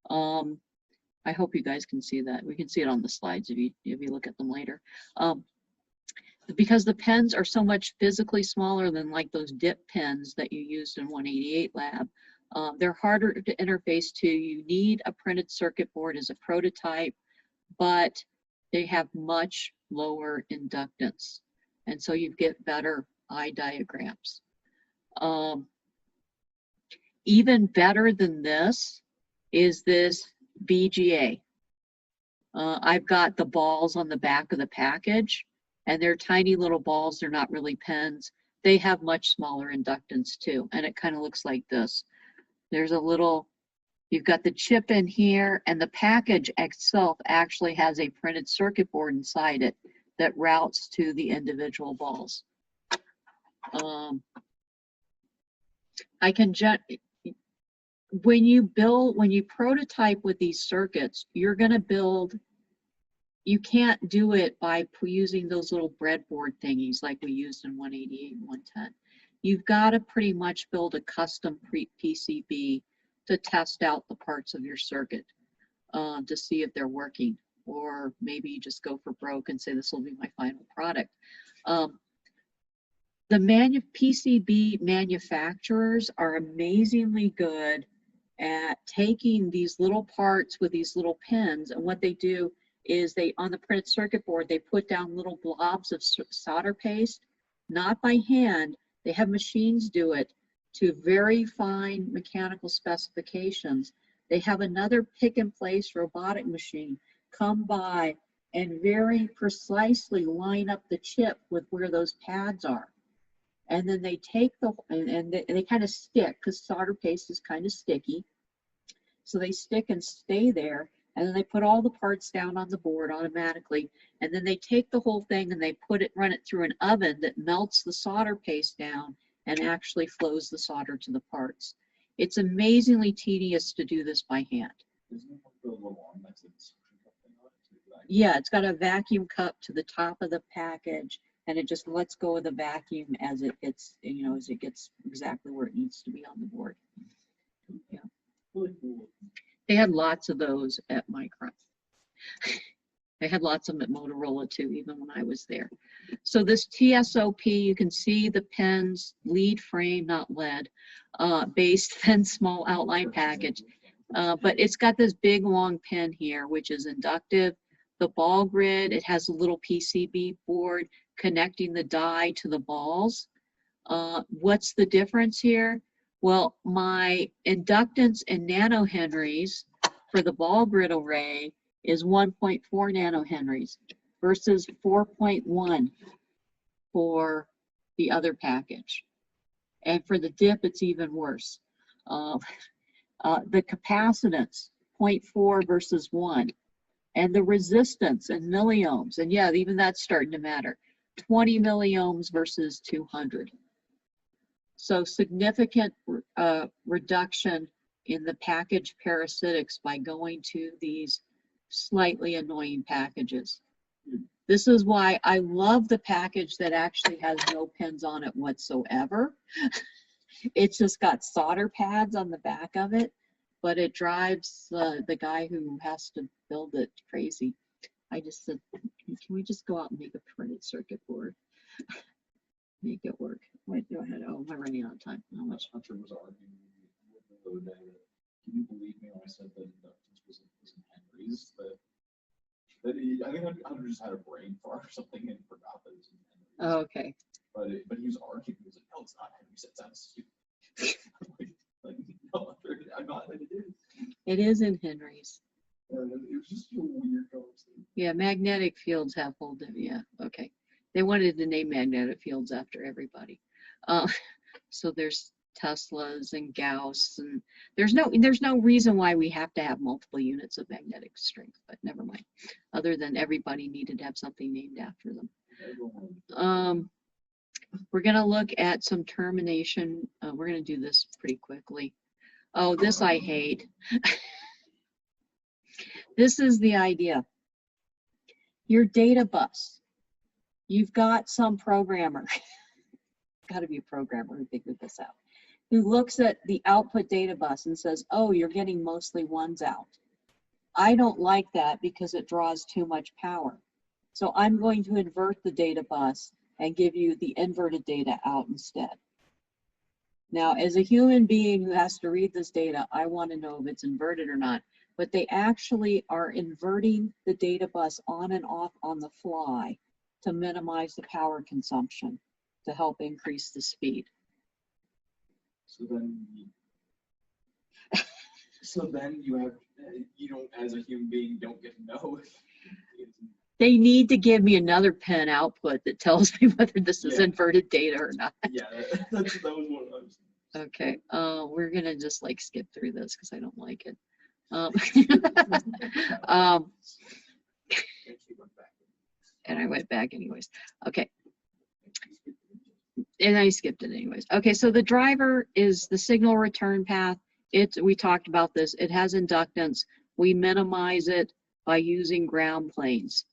I hope you guys can see that. We can see it on the slides if you look at them later. Because the pens are so much physically smaller than like those dip pens that you used in 188 lab, they're harder to interface to. You need a printed circuit board as a prototype, but they have much lower inductance. And so you get better eye diagrams. Even better than this is this VGA. I've got the balls on the back of the package, and they're tiny little balls. They're not really pens. They have much smaller inductance too, and it kind of looks like this. There's a little, you've got the chip in here, and the package itself actually has a printed circuit board inside it that routes to the individual balls. When you prototype with these circuits, you're going to build. You can't do it by using those little breadboard thingies like we used in 188 and 110. You've got to pretty much build a custom PCB to test out the parts of your circuit to see if they're working, or maybe you just go for broke and say this will be my final product. The PCB manufacturers are amazingly good at taking these little parts with these little pins, and what they do is on the printed circuit board, they put down little blobs of solder paste, not by hand. They have machines do it to very fine mechanical specifications. They have another pick and place robotic machine come by and very precisely line up the chip with where those pads are. And then they take and they kind of stick, because solder paste is kind of sticky. So they stick and stay there. And then they put all the parts down on the board automatically. And then they take the whole thing and they run it through an oven that melts the solder paste down and actually flows the solder to the parts. It's amazingly tedious to do this by hand. Yeah, it's got a vacuum cup to the top of the package, and it just lets go of the vacuum as it gets, as it gets exactly where it needs to be on the board. Yeah. They had lots of those at Micron. They had lots of them at Motorola too, even when I was there. So this TSOP, you can see the pens, lead frame, not lead, based thin small outline package. But it's got this big long pen here, which is inductive. The ball grid, it has a little PCB board connecting the die to the balls. What's the difference here? Well, my inductance in nanohenries for the ball grid array is 1.4 nanohenries versus 4.1 for the other package. And for the dip, it's even worse. The capacitance, 0.4 versus 1. And the resistance in milliohms, and yeah, even that's starting to matter. 20 milliohms versus 200. So significant reduction in the package parasitics by going to these slightly annoying packages. This is why I love the package that actually has no pins on it whatsoever. It's just got solder pads on the back of it, but it drives the guy who has to build it crazy. I just said, can we just go out and make a printed circuit board? Make it work. Wait, go ahead. Oh, I'm running out of time. How much? Hunter was arguing the other day that, can you believe me when I said that inductance was in Henry's? I think Hunter just had a brain fart or something and forgot that it was in Henry's. Oh, okay. But he was arguing. He was like, no, it's not Henry's. It sounds stupid. No, I'm not like it is. It is in Henry's. It was just a weird conversation. Yeah, magnetic fields have whole, yeah, okay. They wanted to name magnetic fields after everybody. So there's Teslas and Gauss, and there's no reason why we have to have multiple units of magnetic strength, but never mind. Other than everybody needed to have something named after them. We're gonna look at some termination. We're gonna do this pretty quickly. Oh, this I hate. This is the idea. Your data bus. You've got some programmer. Got to be a programmer who figured this out. Who looks at the output data bus and says, oh, you're getting mostly ones out. I don't like that because it draws too much power. So I'm going to invert the data bus and give you the inverted data out instead. Now, as a human being who has to read this data, I want to know if it's inverted or not. But they actually are inverting the data bus on and off on the fly to minimize the power consumption to help increase the speed. So then you have, you don't, as a human being, don't get to know. They need to give me another pin output that tells me whether this is Yeah. inverted data or not. Yeah, that was what I was. Okay, we're gonna just like skip through this because I don't like it. And I went back anyways. Okay. And I skipped it anyways. Okay, so the driver is the signal return path. We talked about this. It has inductance. We minimize it by using ground planes.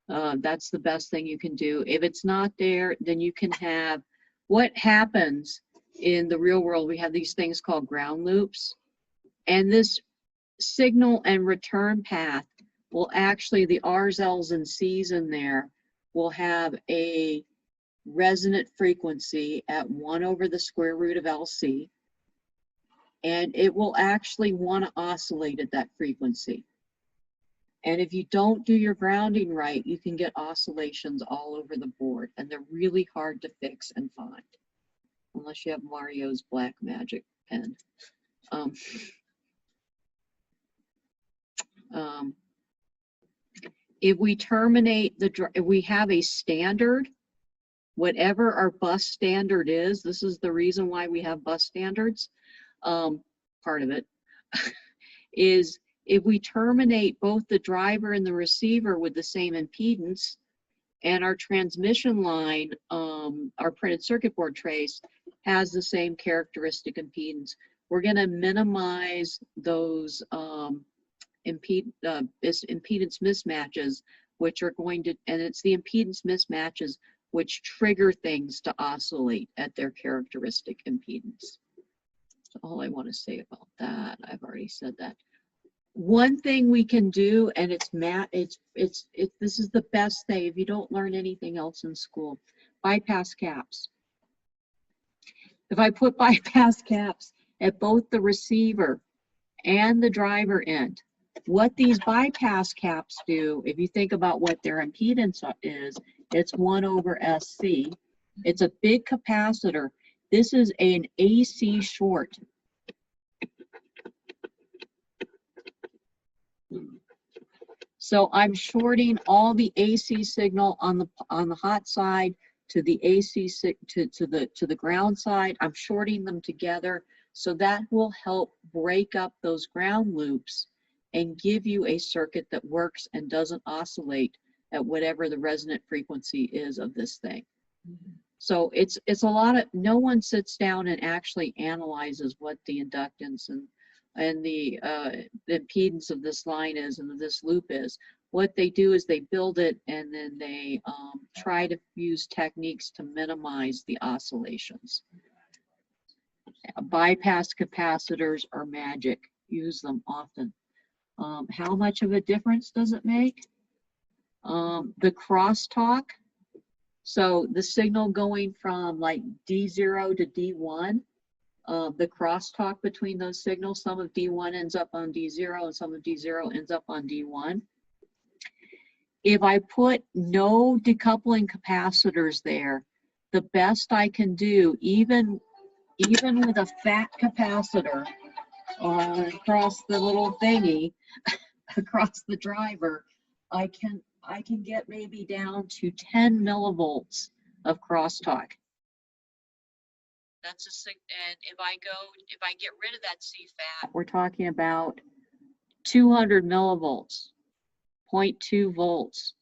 That's the best thing you can do. If it's not there, then you can have, what happens in the real world, we have these things called ground loops. And this signal and return path will actually, the R's, L's, and C's in there will have a resonant frequency at 1 over the square root of LC. And it will actually want to oscillate at that frequency. And if you don't do your grounding right, you can get oscillations all over the board, and they're really hard to fix and find, unless you have Mario's black magic pen. If we terminate if we have a standard, whatever our bus standard is, this is the reason why we have bus standards. Part of it is if we terminate both the driver and the receiver with the same impedance, and our transmission line, our printed circuit board trace, has the same characteristic impedance, we're going to minimize those impedance mismatches, which are going to, and it's the impedance mismatches which trigger things to oscillate at their characteristic impedance. That's all I want to say about that. I've already said that. One thing we can do, and this is the best thing if you don't learn anything else in school, bypass caps. If I put bypass caps at both the receiver and the driver end, what these bypass caps do, if you think about what their impedance is, it's 1 over SC. It's a big capacitor. This is an AC short. So I'm shorting all the AC signal on the hot side to the AC to the ground side. I'm shorting them together, so that will help break up those ground loops and give you a circuit that works and doesn't oscillate at whatever the resonant frequency is of this thing. So it's a lot of, no one sits down and actually analyzes what the inductance and the impedance of this line is and this loop is. What they do is they build it and then they try to use techniques to minimize the oscillations. Bypass capacitors are magic. Use them often. How much of a difference does it make? The crosstalk. So the signal going from like D0 to D1, the crosstalk between those signals, some of D1 ends up on D0 and some of D0 ends up on D1. If I put no decoupling capacitors there, the best I can do, even with a fat capacitor across the little thingy, across the driver, I I can get maybe down to 10 millivolts of crosstalk. That's and if I get rid of that CFAT, we're talking about 200 millivolts, 0.2 volts.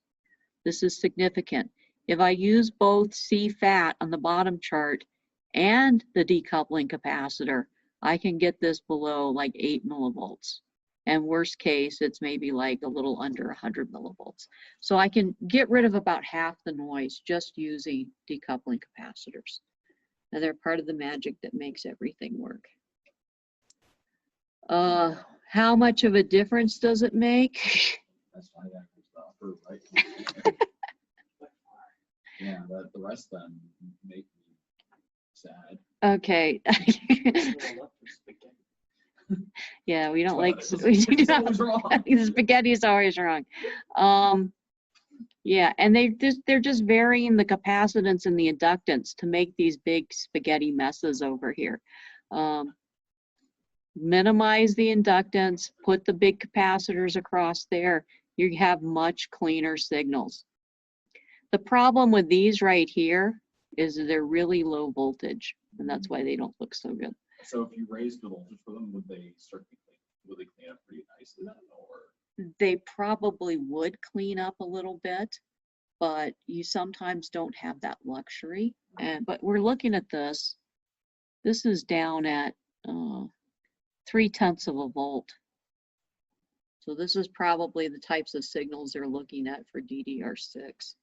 This is significant. If I use both CFAT on the bottom chart and the decoupling capacitor, I can get this below like 8 millivolts. And worst case, it's maybe like a little under 100 millivolts. So I can get rid of about half the noise just using decoupling capacitors. And they're part of the magic that makes everything work. How much of a difference does it make? That's why that was the upper right. Yeah, the rest of them make me sad. Okay. Yeah, we don't like spaghetti is always wrong. Yeah, and they're just varying the capacitance and the inductance to make these big spaghetti messes over here. Minimize the inductance, put the big capacitors across there, you have much cleaner signals. The problem with these right here is they're really low voltage, and that's why they don't look so good. So if you raise the voltage for them, would they clean up pretty nicely then, or? They probably would clean up a little bit, but you sometimes don't have that luxury. But we're looking at this. This is down at 0.3 of a volt. So this is probably the types of signals they're looking at for DDR6.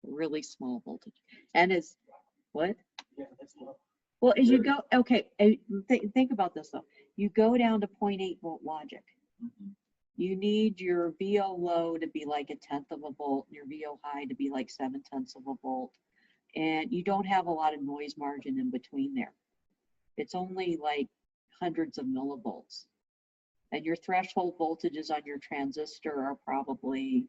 Really small voltage. And it's what? Yeah, that's low. Well, as you go, okay, think about this though. You go down to 0.8 volt logic. Mm-hmm. You need your VO low to be like 1/10 of a volt, and your VO high to be like 0.7 of a volt. And you don't have a lot of noise margin in between there. It's only like hundreds of millivolts. And your threshold voltages on your transistor are probably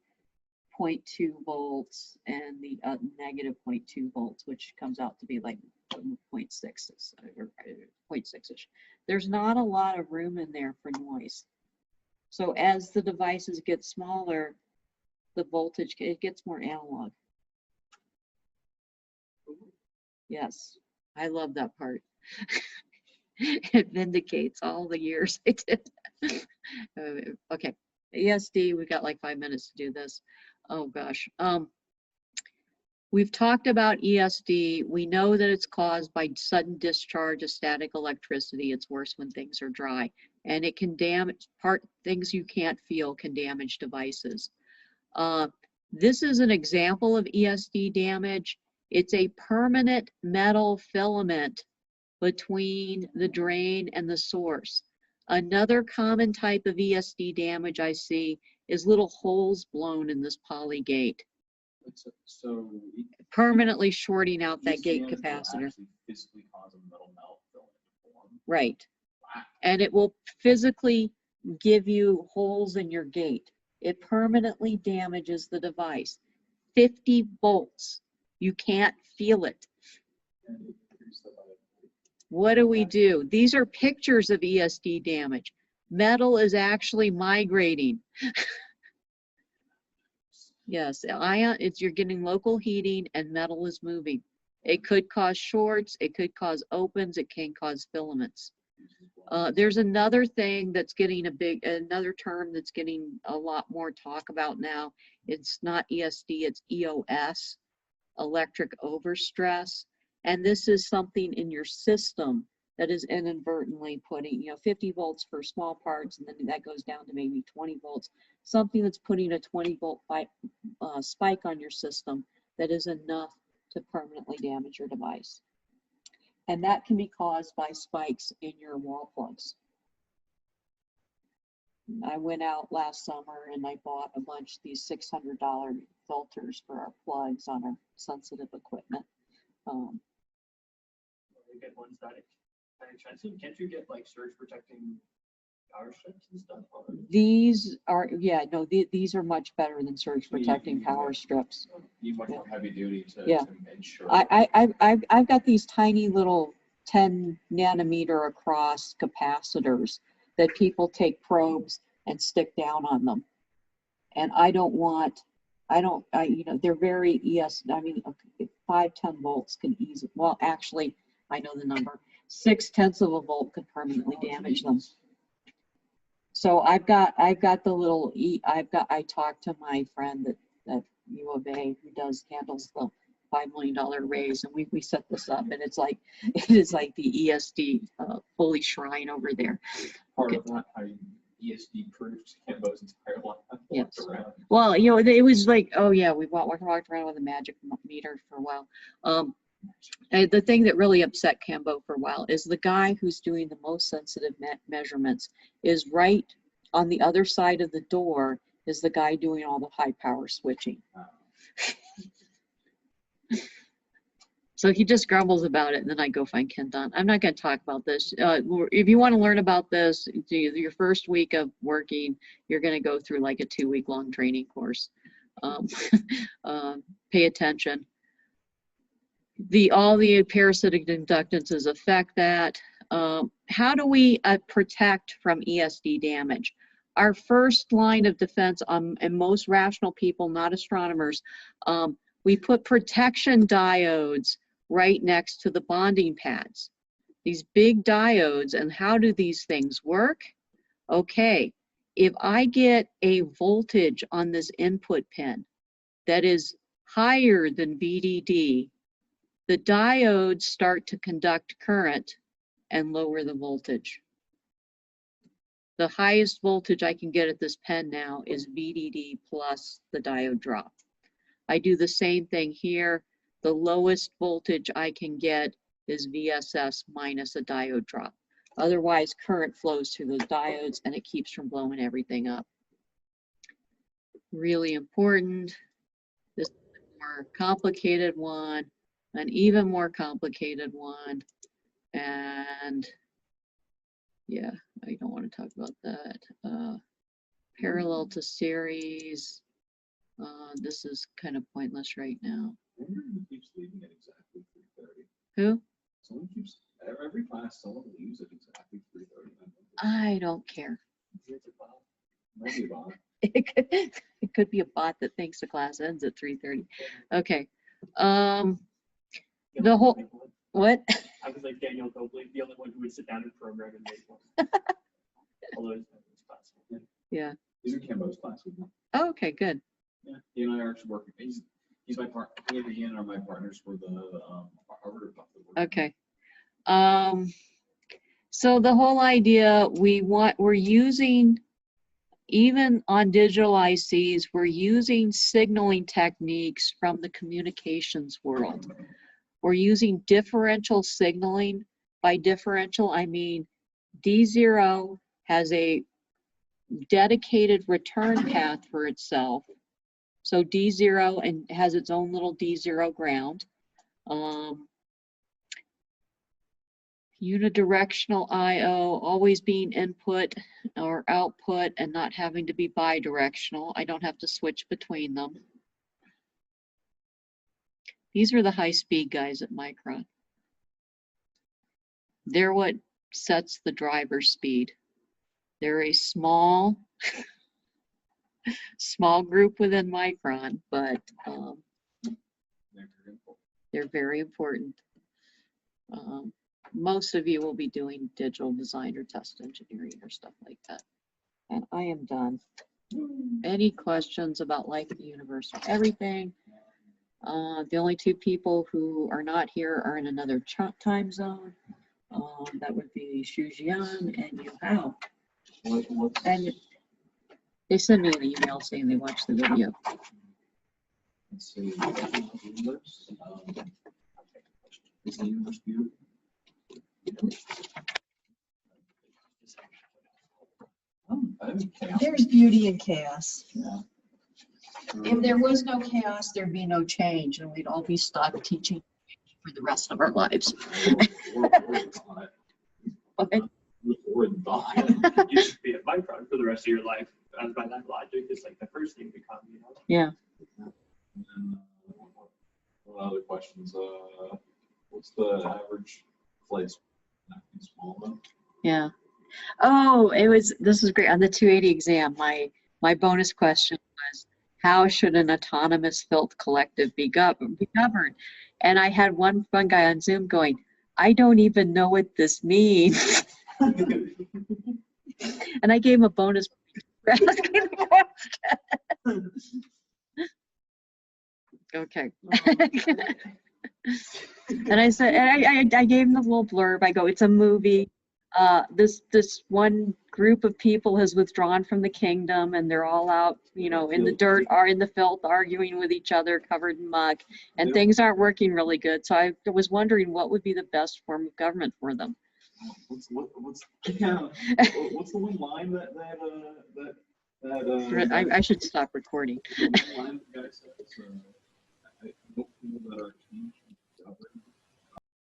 0.2 volts and the negative 0.2 volts, which comes out to be like 0.6 or 0.6-ish. There's not a lot of room in there for noise. So as the devices get smaller, the voltage, it gets more analog. Yes, I love that part. It vindicates all the years I did. Okay, ESD, we've got like 5 minutes to do this. Oh gosh. We've talked about ESD. We know that it's caused by sudden discharge of static electricity. It's worse when things are dry. And it can damage, things you can't feel can damage devices. This is an example of ESD damage. It's a permanent metal filament between the drain and the source. Another common type of ESD damage I see is little holes blown in this poly gate. So Permanently shorting out that gate ESD capacitor. Physically cause a metal melt filament to form. Right. Wow. And it will physically give you holes in your gate. It permanently damages the device. 50 volts. You can't feel it. What do we do? These are pictures of ESD damage. Metal is actually migrating. Yes, you're getting local heating and metal is moving. It could cause shorts, it could cause opens, it can cause filaments. There's another thing that's getting another term that's getting a lot more talk about now. It's not ESD, it's EOS, electric overstress. And this is something in your system that is inadvertently putting, 50 volts for small parts, and then that goes down to maybe 20 volts. Something that's putting a 20 volt spike on your system that is enough to permanently damage your device. And that can be caused by spikes in your wall plugs. I went out last summer and I bought a bunch of these $600 filters for our plugs on our sensitive equipment. We get ones that are expensive. Can't you get like surge protecting power strips and stuff? These are, these are much better than surge protecting power strips. You much more heavy duty to ensure. I've got these tiny little 10 nanometer across capacitors that people take probes and stick down on them. And I don't want, you know, they're very I mean, okay, 510 volts can easily, well, actually, I know the number. 0.6 of a volt could permanently damage them. So I've got the little I talked to my friend at U of A who handles the $5 million raise, and we set this up, and it is like the ESD holy shrine over there. Part of that, how ESD proofed Cambo's entire life. Yes. Well, you know, it was like, oh yeah, we walked around with a magic meter for a while. And the thing that really upset Cambo for a while is the guy who's doing the most sensitive measurements is right on the other side of the door is the guy doing all the high power switching. So he just grumbles about it, and then I go find Ken Dunn. I'm not going to talk about this. If you want to learn about this, your first week of working, you're going to go through like a 2-week-long training course. Pay attention. All the parasitic inductances affect that. How do we protect from ESD damage? Our first line of defense, and most rational people, not astronomers, we put protection diodes right next to the bonding pads. These big diodes, and how do these things work? Okay, if I get a voltage on this input pin that is higher than VDD, the diodes start to conduct current and lower the voltage. The highest voltage I can get at this pen now is VDD plus the diode drop. I do the same thing here. The lowest voltage I can get is VSS minus a diode drop. Otherwise, current flows through those diodes and it keeps from blowing everything up. Really important. This is a more complicated one, an even more complicated one. And yeah, I don't want to talk about that. Parallel to series. This is kind of pointless right now. Who keeps leaving at exactly 3:30? Who? Someone keeps, every class, someone leaves at exactly 3:30. I don't care. Maybe a bot. It could be a bot that thinks the class ends at 3:30. Okay. The whole, what? I was like Daniel Copley, the only one who would sit down and program and make one. Although it's class. Yeah. These are Cambo's class with me. Oh, okay, good. Yeah, he and I are actually working. He's my partner. He and I are my partners for the Harvard. Okay. So the whole idea we're using, even on digital ICs, we're using signaling techniques from the communications world. We're using differential signaling. By differential, I mean D0 has a dedicated return path for itself. So D0 and has its own little D0 ground. Unidirectional IO, always being input or output and not having to be bidirectional. I don't have to switch between them. These are the high-speed guys at Micron. They're what sets the driver speed. They're a small group within Micron, but they're very important. Most of you will be doing digital design or test engineering or stuff like that. And I am done. Any questions about life, the universe, or everything? The only two people who are not here are in another time zone. That would be Xu Jian and Yu Hao. And they send me an email saying they watched the video. Let's see. Is the universe beautiful? There's beauty in chaos. Yeah. If there was no chaos, there'd be no change, and we'd all be stuck teaching for the rest of our lives. Or die. You should be at Micron for the rest of your life. And by that logic, it's like the first thing to come, you know? Yeah. And then, what other questions? What's the average place? Small though. Yeah. Oh, this is great. On the 280 exam, my My bonus question was, how should an autonomous filth collective be governed? And I had one guy on Zoom going, I don't even know what this means. And I gave him a bonus for asking the question. Okay. And I said, and I gave him the little blurb. I go, it's a movie. This one group of people has withdrawn from the kingdom, and they're all out, you know, in the dirt or in the filth, arguing with each other, covered in muck, and things aren't working really good. So I was wondering what would be the best form of government for them. What's the one line I should stop recording. the one line the guy said was, I don't feel that our king should govern